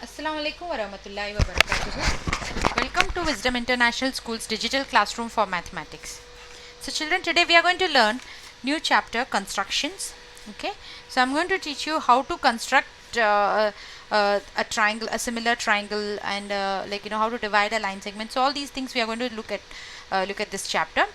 Assalamu alaikum warahmatullahi wabarakatuh. Welcome to Wisdom International School's digital classroom for mathematics. So children, today we are going to learn new chapter constructions. Okay, so I'm going to teach you how to construct a triangle, a similar triangle, and how to divide a line segment. So all these things we are going to look at this chapter.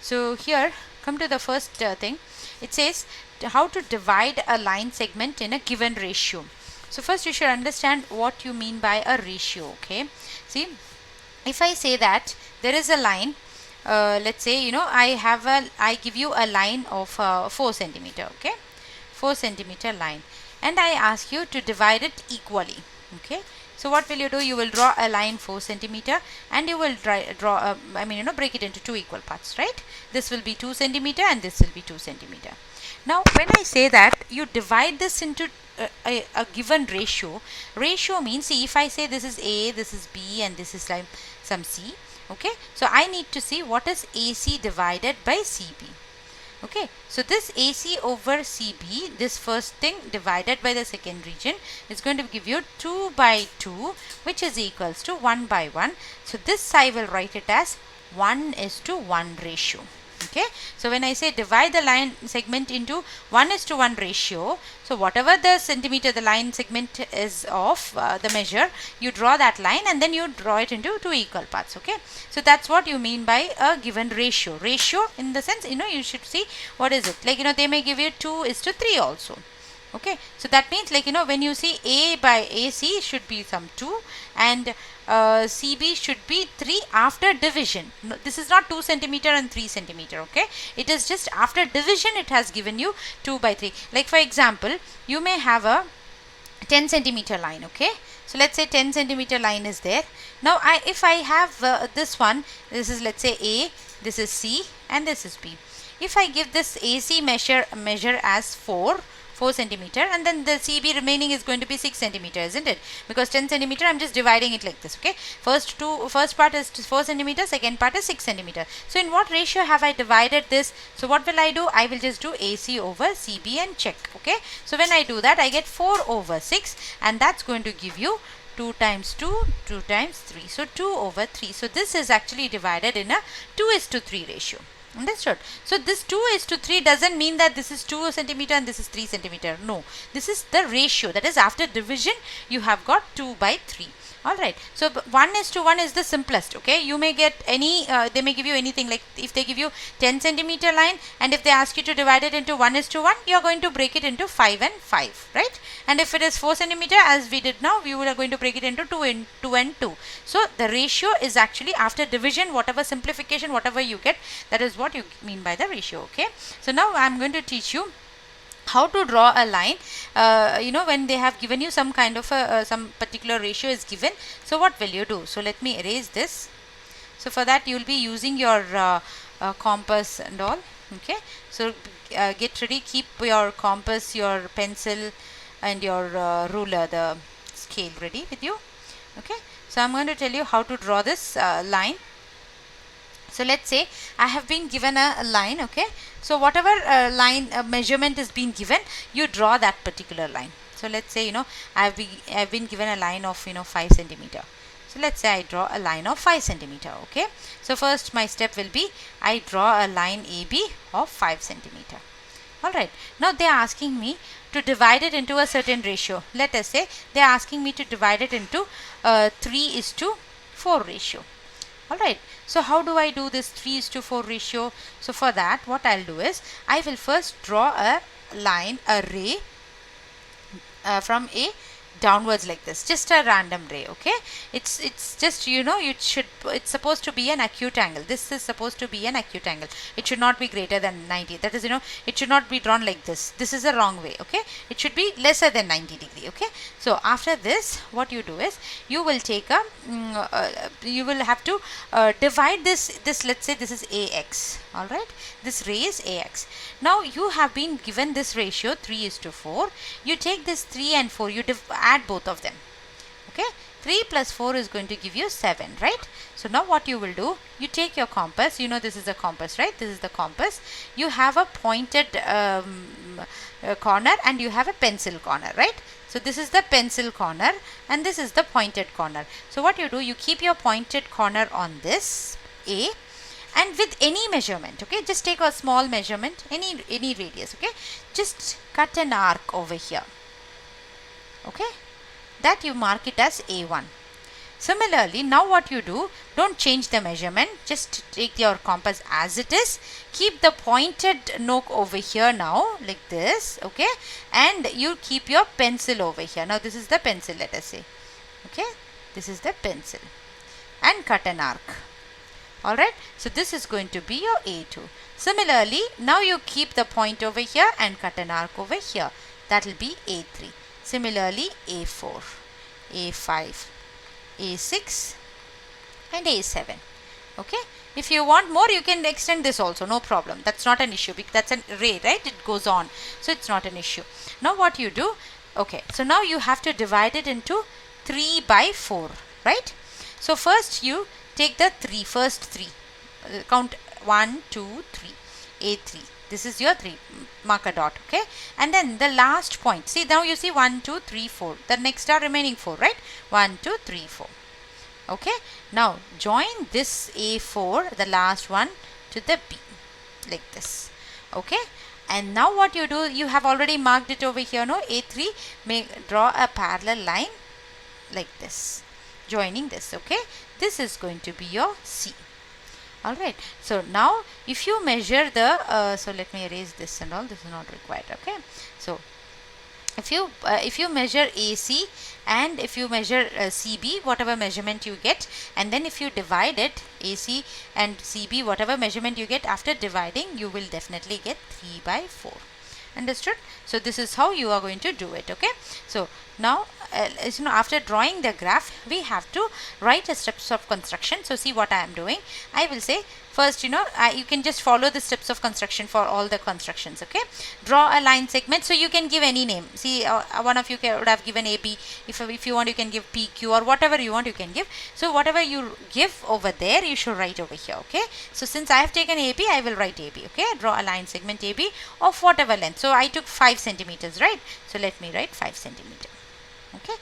So here, come to the first thing. It says how to divide a line segment in a given ratio. So first you should understand what you mean by a ratio. Okay, see, if I say that there is a line, let's say I give you a line of 4 centimeter. Okay, 4 centimeter line, and I ask you to divide it equally. Okay, so what will you do? You will draw a line 4 centimeter, and you will break it into two equal parts, right? This will be 2 centimeter and this will be 2 centimeter. Now when I say that you divide this into a given ratio means, see, if I say this is A, this is B, and this is like some C. Okay, so I need to see what is AC divided by CB. Okay, so this AC over CB, this first thing divided by the second region, is going to give you 2 by 2, which is equals to 1 by 1. So this I will write it as 1:1 ratio. Okay, so when I say divide the line segment into 1:1 ratio, so whatever the centimeter the line segment is of, the measure, you draw that line and then you draw it into two equal parts. Okay, so that's what you mean by a given ratio. Ratio in the sense, you should see what is it, they may give you 2:3 also. Okay, so that means, when you see A by AC should be some 2, and CB should be 3 after division. No, this is not 2 centimeter and 3 centimeter. Okay, it is just after division it has given you 2 by 3. Like for example, you may have a 10 centimeter line. Okay, so let's say 10 centimeter line is there. Now if I have this one, this is, let's say, A, this is C, and this is B. If I give this AC measure as 4 centimeter, and then the CB remaining is going to be 6 centimeter, isn't it? Because 10 centimeter, I'm just dividing it like this. Okay, first part is 4 centimeter, second part is 6 centimeter. So in what ratio have I divided this? So what will I do? I will just do AC over CB and check. Okay, so when I do that, I get 4 over 6, and that's going to give you 2 times 2, 2 times 3. So 2 over 3. So this is actually divided in a 2:3 ratio. Understood? So this 2:3 doesn't mean that this is 2 centimeter and this is 3 centimeter. No, this is the ratio. That is, after division you have got 2 by 3. Alright, so 1:1 is the simplest. Okay, you may get any, they may give you anything, like if they give you 10 centimeter line, and if they ask you to divide it into 1:1, you are going to break it into 5 and 5, right? And if it is 4 centimeter, as we did now, we are going to break it into 2 and 2. So the ratio is actually after division, whatever simplification, whatever you get, that is what you mean by the ratio. Okay, so now I am going to teach you how to draw a line, when they have given you some kind of some particular ratio is given. So what will you do? So let me erase this. So for that you will be using your compass and all. Okay, so get ready, keep your compass, your pencil, and your ruler, the scale, ready with you. Okay, so I'm going to tell you how to draw this line. So let's say I have been given a line. Okay, so whatever line measurement is being given, you draw that particular line. So let's say, I've been given a line of 5 centimeter. So let's say I draw a line of 5 centimeter. Okay, so first my step will be, I draw a line AB of 5 centimeter. Alright, now they are asking me to divide it into a certain ratio. Let us say they are asking me to divide it into 3:4 ratio. Alright, so how do I do this 3:4 ratio? So for that, what I'll do is, I will first draw a line, a ray from A downwards like this, just a random ray. Okay, it's just, it's supposed to be an acute angle. This is supposed to be an acute angle. It should not be greater than 90. That is, it should not be drawn like this. This is the wrong way. Okay, it should be lesser than 90 degree. Okay, so after this, what you do is, you will take a you will have to divide this, let's say this is AX. All right, this ray is AX. Now you have been given this ratio 3:4. You take this 3 and 4, you add both of them. Okay, 3 plus 4 is going to give you 7, right? So now what you will do, you take your compass. This is a compass, right? This is the compass. You have a pointed corner, and you have a pencil corner, right? So this is the pencil corner and this is the pointed corner. So what you do, you keep your pointed corner on this A, and with any measurement, okay, just take a small measurement, any radius, okay, just cut an arc over here, okay, that you mark it as A1. Similarly, now what you do, don't change the measurement, just take your compass as it is, keep the pointed nook over here now, like this, okay, and you keep your pencil over here. Now this is the pencil, let us say, okay, this is the pencil, and cut an arc. Alright, so this is going to be your A2. Similarly, now you keep the point over here and cut an arc over here. That will be A3. Similarly, A4, A5, A6 and A7. Okay, if you want more, you can extend this also, no problem. That's not an issue because that's an array, right? It goes on, so it's not an issue. Now what you do, okay, so now you have to divide it into 3 by 4, right? So first you take the first three, count 1, 2, 3, A3. This is your 3, mark a dot, okay, and then the last point, see, now you see 1, 2, 3, 4, the next are remaining 4, right? 1, 2, 3, 4. Okay, now join this A4, the last one, to the B, like this, okay, and now what you do, you have already marked it over here, no, A3, draw a parallel line like this, joining this, okay, this is going to be your C. Alright, so now if you measure the, so let me erase this and all, this is not required, okay, so if you measure AC and if you measure CB, whatever measurement you get, and then if you divide it, AC and CB, whatever measurement you get, after dividing, you will definitely get 3 by 4. Understood? So this is how you are going to do it, okay. So now after drawing the graph, we have to write the steps of construction. So see what I am doing. I will say first, you can just follow the steps of construction for all the constructions, okay. Draw a line segment, so you can give any name. See, one of you would have given AB. If you want, you can give PQ or whatever you want, you can give. So whatever you give over there, you should write over here, okay. So since I have taken AB, I will write AB, okay. Draw a line segment AB of whatever length. So I took 5 centimeters, right? So let me write 5 centimeter, okay,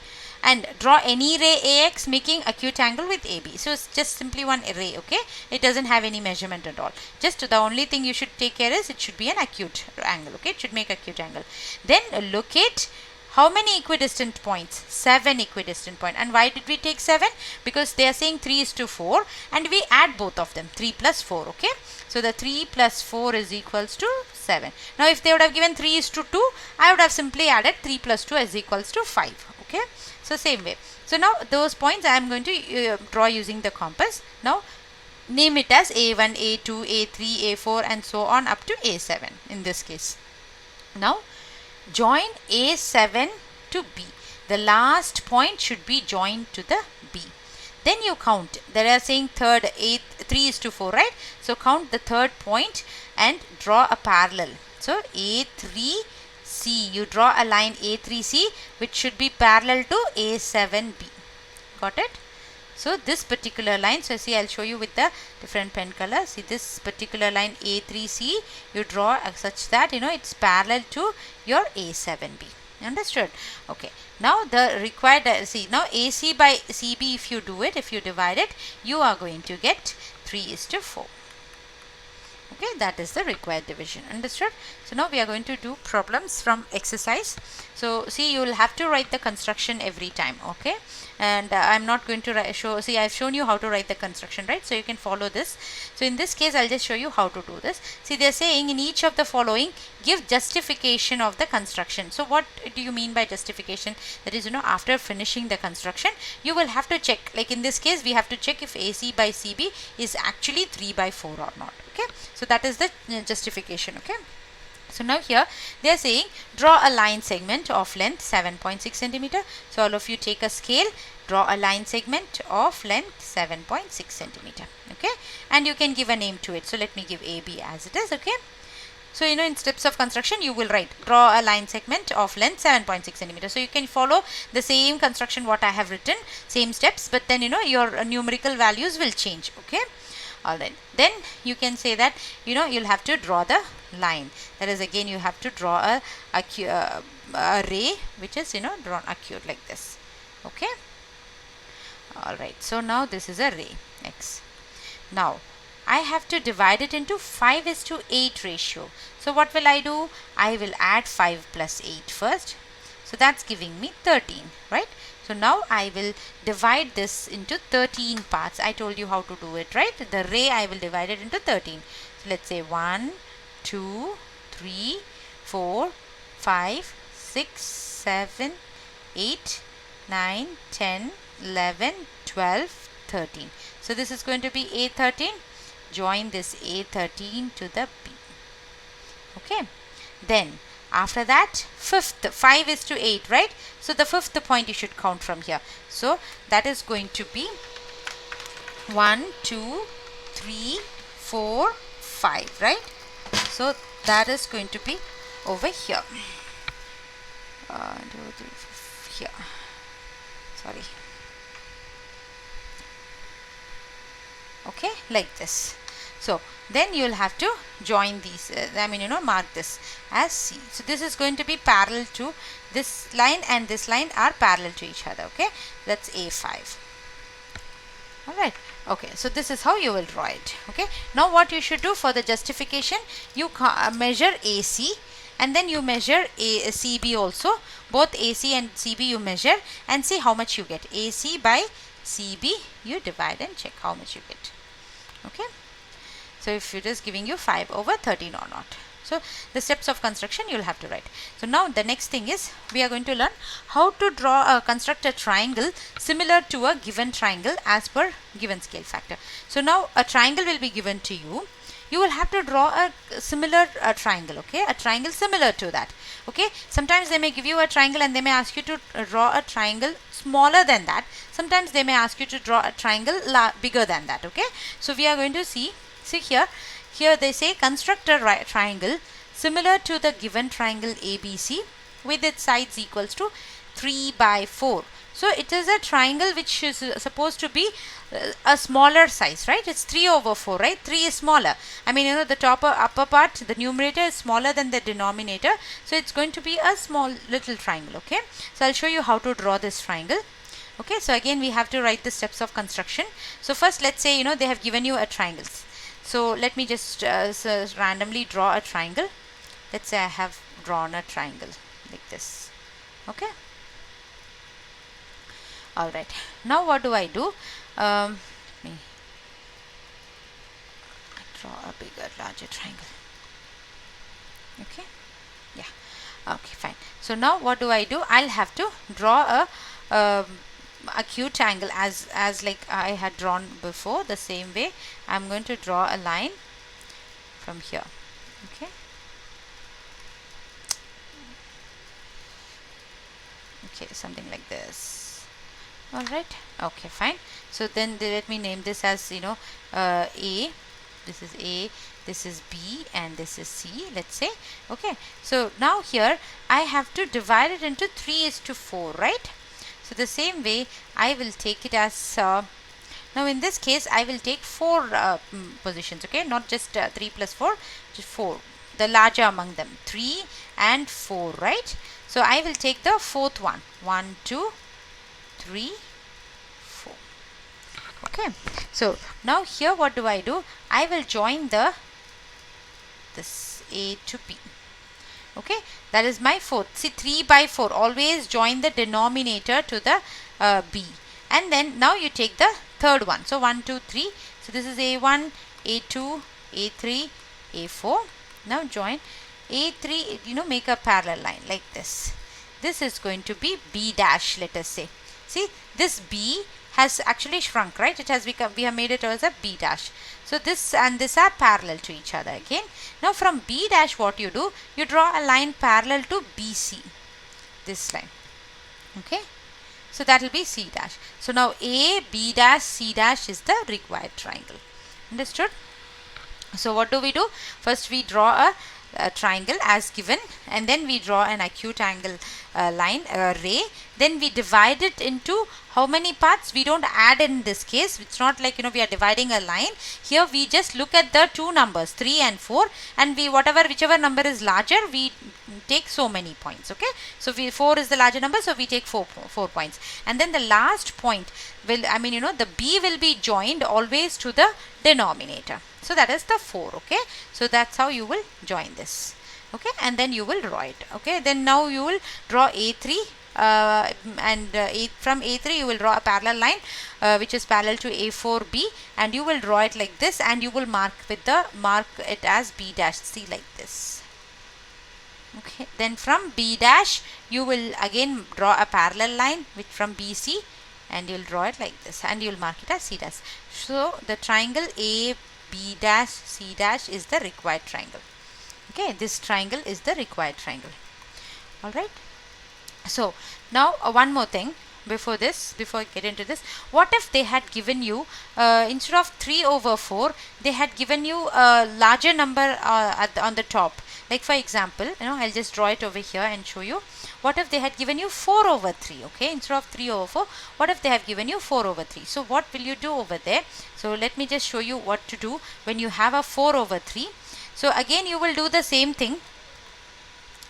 and draw any ray AX making acute angle with AB. So it's just simply one array, okay, it doesn't have any measurement at all. Just the only thing you should take care is it should be an acute angle, okay, it should make acute angle. Then locate how many equidistant points? 7 equidistant points. And why did we take 7? Because they are saying 3:4 and we add both of them, 3 plus 4, okay. So the 3 plus 4 is equals to 7. Now if they would have given 3:2, I would have simply added 3 plus 2 is equals to 5, okay. So same way. So now those points I am going to draw using the compass. Now name it as A1, A2, A3, A4 and so on up to A7 in this case. Now join A7 to B. The last point should be joined to the B. Then you count. They are saying third, 3:4, right? So count the third point and draw a parallel. So A3C, you draw a line A3C which should be parallel to A7B. Got it? So this particular line, so see, I'll show you with the different pen color. See this particular line A3C, you draw such that it's parallel to your A7B. Understood? Okay. Now the required, see, now AC by CB, if you do it, if you divide it, you are going to get 3:4. Okay, that is the required division. Understood? So now we are going to do problems from exercise. So see, you will have to write the construction every time, okay, and I'm not going to show, see, I've shown you how to write the construction, right? So you can follow this. So in this case, I'll just show you how to do this. See, they're saying in each of the following, give justification of the construction. So what do you mean by justification? That is, after finishing the construction, you will have to check, like in this case, we have to check if AC by CB is actually 3/4 or not, okay. So that is the justification, okay. So now here they are saying draw a line segment of length 7.6 centimeter. So all of you take a scale, draw a line segment of length 7.6 centimeter, okay, and you can give a name to it. So let me give AB as it is, okay. So in steps of construction you will write draw a line segment of length 7.6 centimeter. So you can follow the same construction what I have written, same steps, but then your numerical values will change, okay. Alright, then you can say that you'll have to draw the line. That is, again you have to draw a ray which is drawn acute like this. Okay. Alright, so now this is a ray X. Now I have to divide it into 5:8 ratio. So what will I do? I will add 5 plus 8 first. So that's giving me 13, right? So now I will divide this into 13 parts. I told you how to do it, right? The ray I will divide it into 13. So let's say 1, 2, 3, 4, 5, 6, 7, 8, 9, 10, 11, 12, 13. So this is going to be A13. Join this A13 to the B. Okay. Then after that, fifth, 5:8, right? So the fifth point you should count from here. So that is going to be 1, 2, 3, 4, 5, right? So that is going to be over here. 2, 3, 4, here. Sorry. Okay, like this. So then you will have to join these, mark this as C. So this is going to be parallel to this line, and this line are parallel to each other. Okay, that's A5. Alright, okay, so this is how you will draw it. Okay, now what you should do for the justification, you measure AC and then you measure CB also. Both AC and CB you measure and see how much you get. AC by CB you divide and check how much you get. Okay, so if it is giving you 5/13 or not. So the steps of construction you will have to write. So now the next thing is we are going to learn how to construct a triangle similar to a given triangle as per given scale factor. So now a triangle will be given to you. You will have to draw a similar triangle. Okay, a triangle similar to that. Okay, sometimes they may give you a triangle and they may ask you to draw a triangle smaller than that. Sometimes they may ask you to draw a triangle bigger than that. Okay, so we are going to see here they say construct a triangle similar to the given triangle ABC with its sides equals to 3/4. So it is a triangle which is supposed to be a smaller size, right? It's 3/4, right? 3 is smaller. The upper part, the numerator is smaller than the denominator. So it's going to be a small little triangle. Okay, so I'll show you how to draw this triangle. Okay, so again we have to write the steps of construction. So first let's say they have given you a triangle. So let me just randomly draw a triangle. Let's say I have drawn a triangle like this. Okay. Alright. Now what do? I draw a bigger, larger triangle. Okay. Yeah. Okay, fine. So now what do? I'll have to draw a acute angle as like I had drawn before. The same way I'm going to draw a line from here. Okay, something like this. All right, okay, fine. So then let me name this as A. This is A, this is B, and this is C, let's say. Okay, so now here I have to divide it into 3:4, right? So the same way I will take it as now in this case I will take 4 positions. Okay, not just 3 plus 4, just 4, the larger among them, 3 and 4, right? So I will take the fourth one. 1, 2, 3, 4. Okay, so now here what do? I will join this A to B. Okay, that is my fourth. See, 3/4, always join the denominator to the B, and then now you take the third one. So 1, 2, 3. So this is A1, A2, A3, A4. Now join A3, make a parallel line like this. This is going to be B dash, let us say. See, this B has actually shrunk, right? It has become, we have made it as a B dash. So this and this are parallel to each other again. Now from B dash what you do? You draw a line parallel to BC. This line. Okay. So that will be C dash. So now A, B dash, C dash is the required triangle. Understood? So what do? First we draw a triangle as given, and then we draw an acute angle line, ray, then we divide it into how many parts. We don't add in this case. It's not like, we are dividing a line. Here we just look at the two numbers 3 and 4, and we whichever number is larger, we take so many points. Okay, so 4 is the larger number, so we take 4 points, and then the last point will, the b will be joined always to the denominator. So that is the 4. Okay, so that's how you will join this. Okay, and then you will draw it. Okay, then now you will draw A3, from A3 you will draw a parallel line which is parallel to A4B, and you will draw it like this, and you will mark it as B dash C like this. Okay, then from B dash you will again draw a parallel line which from BC, and you will draw it like this, and you will mark it as C dash. So the triangle A B dash C dash is the required triangle. Okay, this triangle is the required triangle. All right. So now one more thing before I get into this. What if they had given you instead of 3 over 4, they had given you a larger number on the top? Like for example, I'll just draw it over here and show you. What if they had given you 4 over 3? Okay, instead of 3 over 4, what if they have given you 4 over 3? So what will you do over there? So let me just show you what to do when you have a 4 over 3. So again you will do the same thing.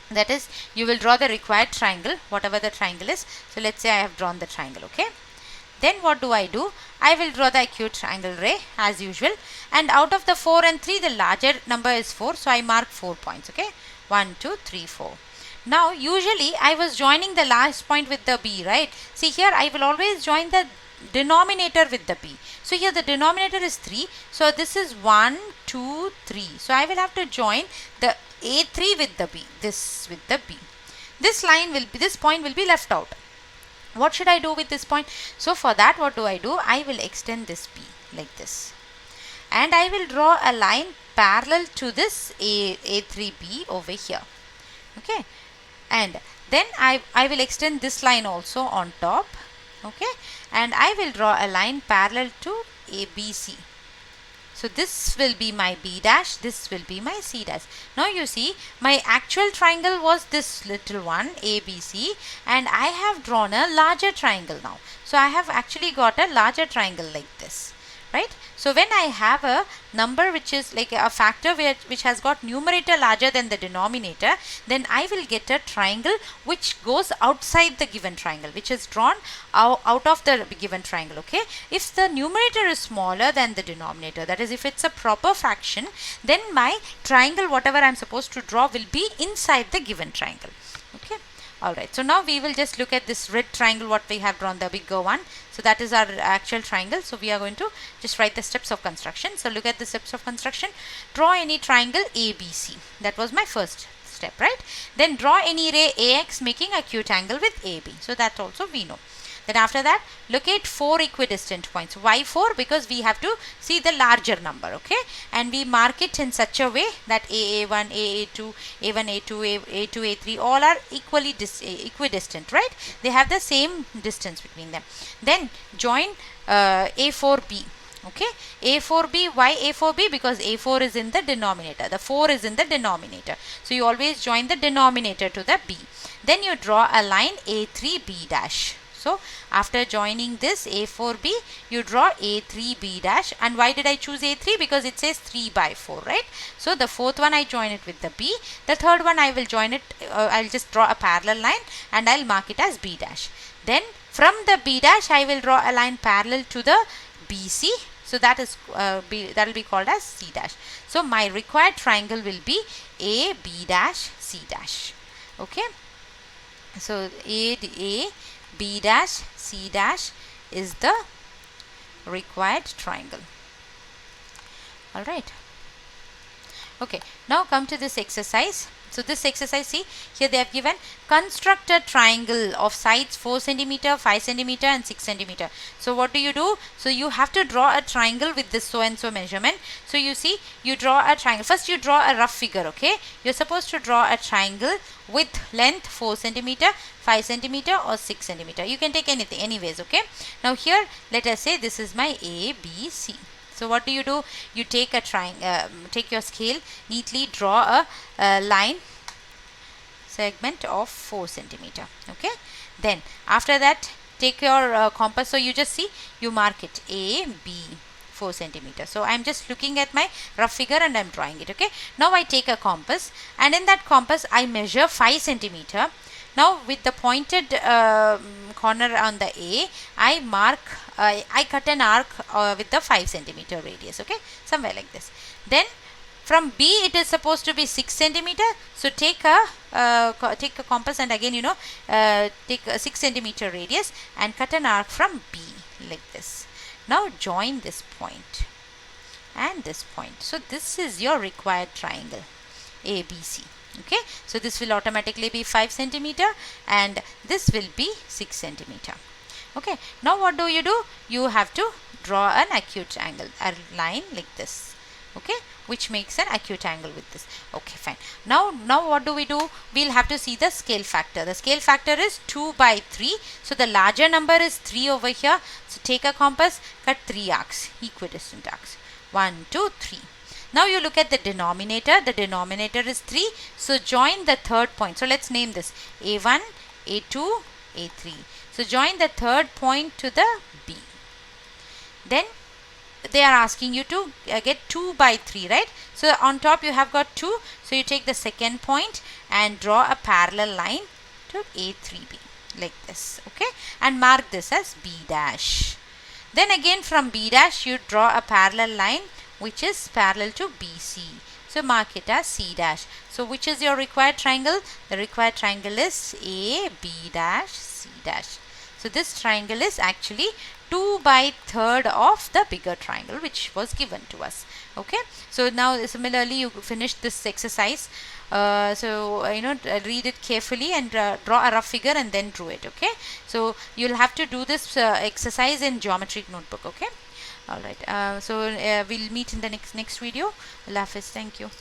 That is, you will draw the required triangle, whatever the triangle is. So let's say I have drawn the triangle. Okay, then what do? I will draw the acute triangle ray as usual, and out of the 4 and 3, the larger number is 4, so I mark 4 points. Okay, 1 2 3 4. Now usually I was joining the last point with the b, right? See here, I will always join the denominator with the b. So here the denominator is 3, so this is 1 2 3, so I will have to join the A3 with the b, this with the b. This point will be left out. What should I do with this point? So for that, what do? I will extend this b like this, and I will draw a line parallel to this A3b over here. Okay, and then I will extend this line also on top. Okay, and I will draw a line parallel to ABC. So this will be my B dash, this will be my C dash. Now you see, my actual triangle was this little one, ABC, and I have drawn a larger triangle now. So I have actually got a larger triangle like this, right? So when I have a number which is like a factor which has got numerator larger than the denominator, then I will get a triangle which goes outside the given triangle, which is drawn out of the given triangle. Okay, if the numerator is smaller than the denominator, that is if it's a proper fraction, then my triangle, whatever I'm supposed to draw, will be inside the given triangle. Okay, alright, so now we will just look at this red triangle what we have drawn, the bigger one. So that is our actual triangle. So we are going to just write the steps of construction. So look at the steps of construction. Draw any triangle ABC. That was my first step, right? Then draw any ray AX making acute angle with AB. So that also we know. Then after that, locate 4 equidistant points. Why 4? Because we have to see the larger number, okay? And we mark it in such a way that AA1, AA2, A1, A2, A2, A3 all are equally equidistant, right? They have the same distance between them. Then join A4B. Okay, A4B. Why A4B? Because A4 is in the denominator. The 4 is in the denominator. So you always join the denominator to the B. Then you draw a line A3B dash. So after joining this A4B, you draw A3B dash. And why did I choose A3? Because it says 3 by 4, right? So the fourth one I join it with the B. The third one I will join it, I'll just draw a parallel line and I'll mark it as B dash. Then from the B dash, I will draw a line parallel to the BC. So that is that will be called as C dash. So my required triangle will be A, B dash, C dash. Okay. So A, B dash, C dash is the required triangle. All right. Okay. Now come to this exercise. So this exercise, see here they have given construct a triangle of sides 4 cm, 5 cm and 6 cm. So what do? So you have to draw a triangle with this so and so measurement. So you see, you draw a triangle. First you draw a rough figure, okay? You're supposed to draw a triangle with length 4 cm, 5 cm or 6 cm. You can take anything, anyways, okay? Now here let us say this is my A, B, C. So what do? You take a triangle, take your scale, neatly draw a line. segment of 4 centimeter. Okay, then after that take your compass. So you just see, you mark it A, B, 4 centimeter. So I'm just looking at my rough figure and I'm drawing it. Okay, now I take a compass, and in that compass I measure 5 centimeter. Now with the pointed corner on the A, I mark, I cut an arc with the 5 centimeter radius. Okay, somewhere like this. Then from B it is supposed to be 6 centimeter. So take a compass and again take a 6 centimeter radius and cut an arc from B like this. Now join this point and this point. So this is your required triangle ABC. Okay, so this will automatically be 5 centimeter and this will be 6 centimeter. Okay, now what do? You have to draw an acute angle, a line like this. Okay, which makes an acute angle with this. Okay, fine. Now what do? We'll have to see the scale factor. The scale factor is 2 by 3. So the larger number is 3 over here. So take a compass, cut 3 arcs, equidistant arcs. 1, 2, 3. Now you look at the denominator. The denominator is 3. So join the third point. So let's name this A1, A2, A3. So join the third point to the B. Then they are asking you to get 2 by 3, right? So on top you have got 2. So you take the second point and draw a parallel line to A3B like this. Okay, and mark this as B dash. Then again from B dash you draw a parallel line which is parallel to BC. So mark it as C dash. So which is your required triangle? The required triangle is A, B dash, C dash. So this triangle is actually 2 by 3rd of the bigger triangle which was given to us. Okay, so now similarly you finish this exercise. Read it carefully and draw a rough figure and then draw it. Okay, so you'll have to do this exercise in geometric notebook. Okay, all right. We'll meet in the next video. Allah Hafiz. Thank you.